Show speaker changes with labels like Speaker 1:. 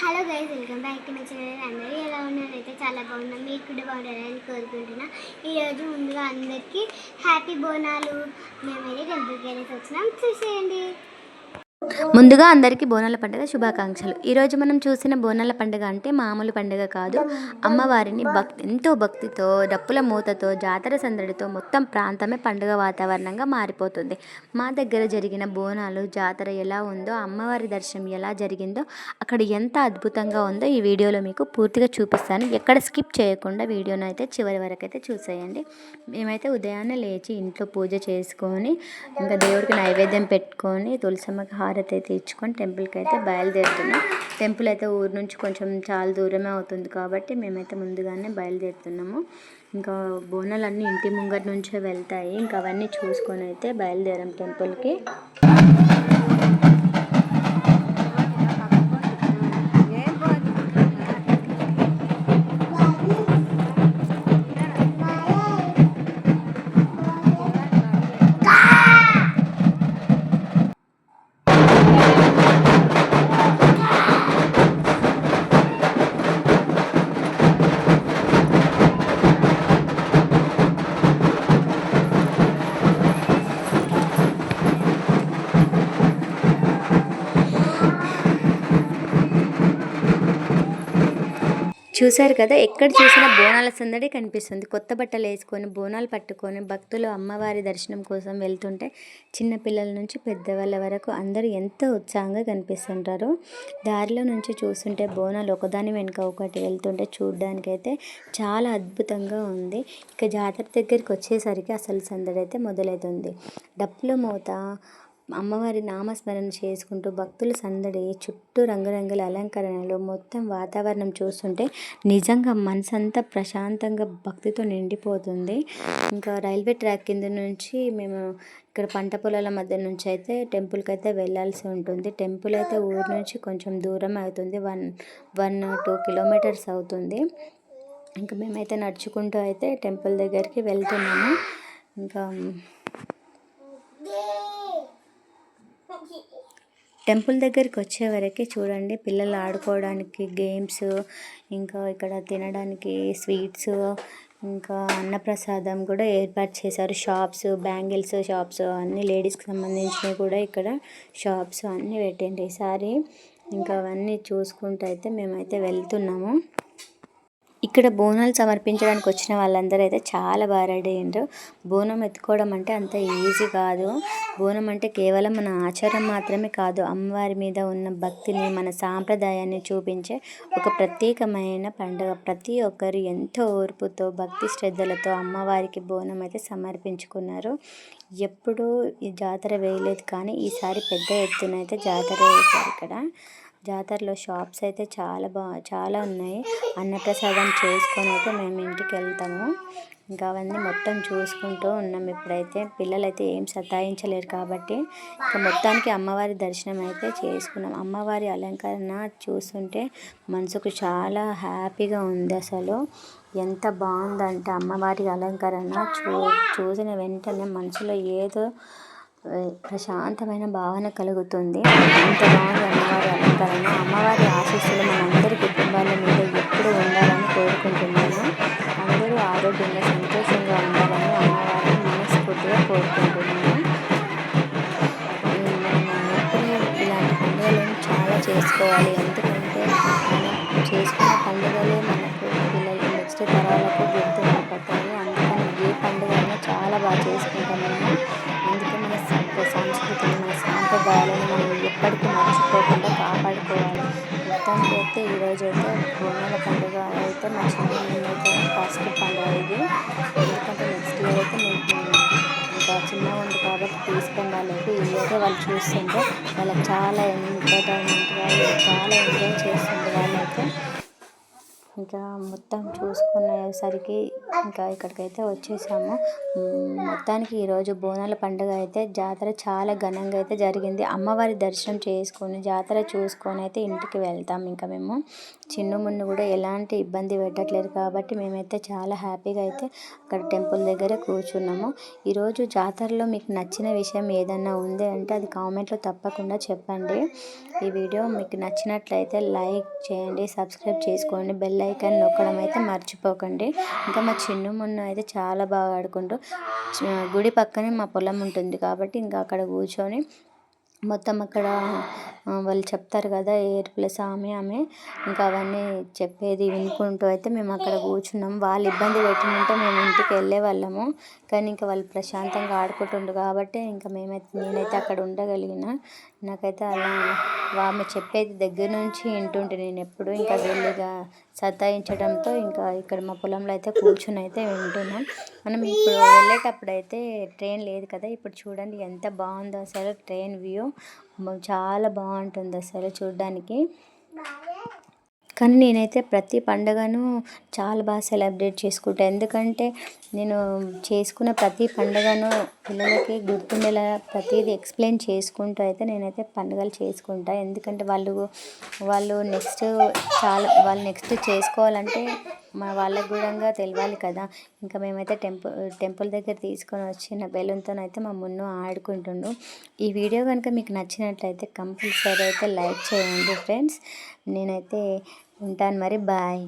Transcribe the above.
Speaker 1: Hello guys, welcome back to my channel. అందరూ ఎలా ఉన్నారైతే చాలా బాగున్నాం. మీరు కూడా బాగుండాలని కోరుకుంటున్నా. ఈరోజు ముందుగా అందరికీ హ్యాపీ బోనాలు. మేమైతే టెంపుల్కి వెళ్ళేసి వచ్చినాం, చూసేయండి.
Speaker 2: ముందుగా అందరికీ బోనాల పండుగ శుభాకాంక్షలు. ఈరోజు మనం చూసిన బోనాల పండుగ అంటే మామూలు పండుగ కాదు. అమ్మవారిని ఎంతో భక్తితో, డప్పుల మూతతో, జాతర సందడితో మొత్తం ప్రాంతమే పండుగ వాతావరణంగా మారిపోతుంది. మా దగ్గర జరిగిన బోనాలు జాతర ఎలా ఉందో, అమ్మవారి దర్శనం ఎలా జరిగిందో, అక్కడ ఎంత అద్భుతంగా ఉందో ఈ వీడియోలో మీకు పూర్తిగా చూపిస్తాను. ఎక్కడ స్కిప్ చేయకుండా వీడియోని అయితే చివరి వరకు అయితే చూసేయండి. మేమైతే ఉదయాన్నే లేచి ఇంట్లో పూజ చేసుకొని, ఇంకా దేవుడికి నైవేద్యం పెట్టుకొని, తులసమ్మకి హారతి అయితే ఇచ్చుకొని టెంపుల్కి అయితే బయలుదేరుతున్నాం. టెంపుల్ అయితే ఊరు నుంచి కొంచెం చాలా దూరమే అవుతుంది కాబట్టి మేమైతే ముందుగానే బయలుదేరుతున్నాము. ఇంకా బోనాలన్నీ ఇంటి ముంగట నుంచే వెళ్తాయి. ఇంకా అవన్నీ చూసుకొని అయితే బయలుదేరాం టెంపుల్కి. చూశారు కదా, ఎక్కడ చూసినా బోనాల సందడి కనిపిస్తుంది. కొత్త బట్టలు వేసుకొని, బోనాలు పట్టుకొని భక్తులు అమ్మవారి దర్శనం కోసం వెళ్తుంటే చిన్నపిల్లల నుంచి పెద్దవాళ్ళ వరకు అందరూ ఎంతో ఉత్సాహంగా కనిపిస్తుంటారు. దారిలో నుంచి చూస్తుంటే బోనాలు ఒకదాని వెనుక ఒకటి వెళ్తుంటే చూడడానికైతే చాలా అద్భుతంగా ఉంది. ఇక జాతర దగ్గరికి వచ్చేసరికి అసలు సందడి అయితే మొదలవుతుంది. డప్పుల మోత, అమ్మవారి నామస్మరణ చేసుకుంటూ భక్తుల సందడి, చుట్టూ రంగురంగుల అలంకరణలు, మొత్తం వాతావరణం చూస్తుంటే నిజంగా మనసంతా ప్రశాంతంగా భక్తితో నిండిపోతుంది. ఇంకా రైల్వే ట్రాక్ కింద నుంచి మేము ఇక్కడ పంట పొలాల మధ్య నుంచి అయితే టెంపుల్కి అయితే వెళ్ళాల్సి ఉంటుంది. టెంపుల్ అయితే ఊరు నుంచి కొంచెం దూరం అవుతుంది, 1-2 కిలోమీటర్స్ అవుతుంది. ఇంకా మేమైతే నడుచుకుంటూ అయితే టెంపుల్ దగ్గరికి వెళ్తున్నాము. ఇంకా టెంపుల్ దగ్గరికి వచ్చే వరకే చూడండి, పిల్లలు ఆడుకోవడానికి గేమ్స్, ఇంకా ఇక్కడ తినడానికి స్వీట్స్, ఇంకా అన్నప్రసాదం కూడా ఏర్పాటు చేశారు. షాప్స్, బ్యాంగిల్స్ షాప్స్, అన్ని లేడీస్కి సంబంధించినవి కూడా ఇక్కడ షాప్స్ అన్నీ పెట్టండి ఈసారి. ఇంకా అవన్నీ చూసుకుంటూ అయితే మేమైతే వెళ్తున్నాము. ఇక్కడ బోనాలు సమర్పించడానికి వచ్చిన వాళ్ళందరూ అయితే చాలా బాగా రెడీ అయ్యారు. బోనం ఎత్తుకోవడం అంటే అంత ఈజీ కాదు. బోనం అంటే కేవలం మన ఆచారం మాత్రమే కాదు, అమ్మవారి మీద ఉన్న భక్తిని, మన సాంప్రదాయాన్ని చూపించే ఒక ప్రత్యేకమైన పండుగ. ప్రతి ఒక్కరు ఎంతో ఓర్పుతో, భక్తి శ్రద్ధలతో అమ్మవారికి బోనం అయితే సమర్పించుకున్నారు. ఎప్పుడూ ఈ జాతర వేయలేదు కానీ ఈసారి పెద్ద ఎత్తున అయితే జాతర వేశారు. ఇక్కడ జాతరలో షాప్స్ అయితే చాలా ఉన్నాయి. అన్నప్రసాదం చేసుకొని అయితే మేము ఇంటికి వెళ్తాము. ఇంకా అవన్నీ మొత్తం చూసుకుంటూ ఉన్నాం. ఇప్పుడైతే పిల్లలైతే ఏం సతాయించలేరు కాబట్టి ఇంకా మొత్తానికి అమ్మవారి దర్శనం అయితే చేసుకున్నాం. అమ్మవారి అలంకరణ చూస్తుంటే మనసుకు చాలా హ్యాపీగా ఉంది. అసలు ఎంత బాగుందంటే అమ్మవారి అలంకరణ చూసిన వెంటనే మనసులో ఏదో ప్రశాంతమైన భావన కలుగుతుంది. ఎంత బాగుంది అమ్మవారి అలంకరణ. అమ్మవారి ఆశీస్సులు మనందరి కుటుంబాల మీద ఎప్పుడు ఉండాలని కోరుకుంటున్నాను. అందరూ ఆరోగ్యంగా సంతోషంగా ఉండాలని అమ్మవారిని మనస్ఫూర్తిగా కోరుకుంటున్నాను. మనం ఎప్పుడు ఇలాంటి పండుగలను చాలా చేసుకోవాలి. ఎందుకంటే మనం చేసుకున్న పండుగలే మనకు పిల్లలు నెక్స్ట్ తరాలకు గుర్తు ఉండిపోతాయి. అందుకని ఏ పండుగ అయినా చాలా బాగా చేసుకుంటాం మేము. అందుకే మన సంస్కృతిని, మన సాంప్రదాయాలను మనం ఎప్పటికీ మర్చిపోకుండా కాపాడుకోవాలి. మొత్తానికి అయితే ఈరోజు అయితే బోనాల పండుగ అయితే మా చిన్నైతే ఫస్ట్ పండుగ ఇది. ఎందుకంటే నెక్స్ట్ ఇయర్ అయితే మీకు ఇంకా చిన్నగా ఉంది కాబట్టి తీసుకొని వాళ్ళకి ఈ ఇయర్ వాళ్ళు చూస్తుంటే వాళ్ళకి చాలా ఎంటర్టైన్మెంట్గా చాలా ఎంజాయ్ చేస్తుంది వాళ్ళైతే. ఇంకా మొత్తం చూసుకునేసరికి ఇంకా ఇక్కడికైతే వచ్చేసాము. మొత్తానికి ఈరోజు బోనాల పండుగ అయితే జాతర చాలా ఘనంగా అయితే జరిగింది. అమ్మవారి దర్శనం చేసుకొని జాతర చూసుకొని అయితే ఇంటికి వెళ్తాం. ఇంకా మేము చిన్నుమున్ను కూడా ఎలాంటి ఇబ్బంది పెట్టట్లేదు కాబట్టి మేమైతే చాలా హ్యాపీగా అయితే అక్కడ టెంపుల్ దగ్గర కూర్చున్నాము. ఈరోజు జాతరలో మీకు నచ్చిన విషయం ఏదన్నా ఉంది అంటే అది కామెంట్లో తప్పకుండా చెప్పండి. ఈ వీడియో మీకు నచ్చినట్లయితే లైక్ చేయండి, సబ్స్క్రైబ్ చేసుకోండి, బెల్ ఐకాన్ నొక్కడం అయితే మర్చిపోకండి. ఇంకా మా చిన్నుమున్ను అయితే చాలా బాగా ఆడుకుంటూ గుడి పక్కనే మా పొలం ఉంటుంది కాబట్టి ఇంకా అక్కడ కూర్చొని మొత్తం అక్కడ వాళ్ళు చెప్తారు కదా ఆమె ఇంకా అవన్నీ చెప్పేది వినుకుంటూ అయితే మేము అక్కడ కూర్చున్నాం. వాళ్ళు ఇబ్బంది పెట్టినంటే మేము ఇంటికి వెళ్ళే వాళ్ళము, కానీ ఇంకా వాళ్ళు ప్రశాంతంగా ఆడుకుంటుండ్రు కాబట్టి ఇంకా నేనైతే అక్కడ ఉండగలిగిన. నాకైతే అలా ఆమె చెప్పేది దగ్గర నుంచి వింటుంటే నేను ఎప్పుడు ఇంకా వెళ్ళిగా సతాయించడంతో ఇంకా ఇక్కడ మా పొలంలో అయితే కూర్చుని అయితే వింటున్నాం. మనం ఇప్పుడు వెళ్ళేటప్పుడు అయితే ట్రైన్ లేదు కదా, ఇప్పుడు చూడండి ఎంత బాగుందో అసలు ట్రైన్ వ్యూ చాలా బాగుంటుంది అసలు చూడడానికి. కానీ నేనైతే ప్రతి పండుగను చాలా బాగా సెలబ్రేట్ చేసుకుంటాను. ఎందుకంటే నేను చేసుకున్న ప్రతి పండుగను పిల్లలకి గుర్తుండేలా ప్రతిదీ ఎక్స్ప్లెయిన్ చేసుకుంటూ అయితే నేనైతే పండుగలు చేసుకుంటాను. ఎందుకంటే వాళ్ళు నెక్స్ట్ చేసుకోవాలంటే వాళ్ళకు కూడా తెలియాలి కదా. ఇంకా మేమైతే టెంపుల్ దగ్గర తీసుకొని వచ్చిన బెలూన్తోనైతే మా మున్ను ఆడుకుంటుండు. ఈ వీడియో కనుక మీకు నచ్చినట్లయితే కంపల్సరీ అయితే లైక్ చేయండి ఫ్రెండ్స్. నేనైతే ఉంటాను మరి, బాయ్.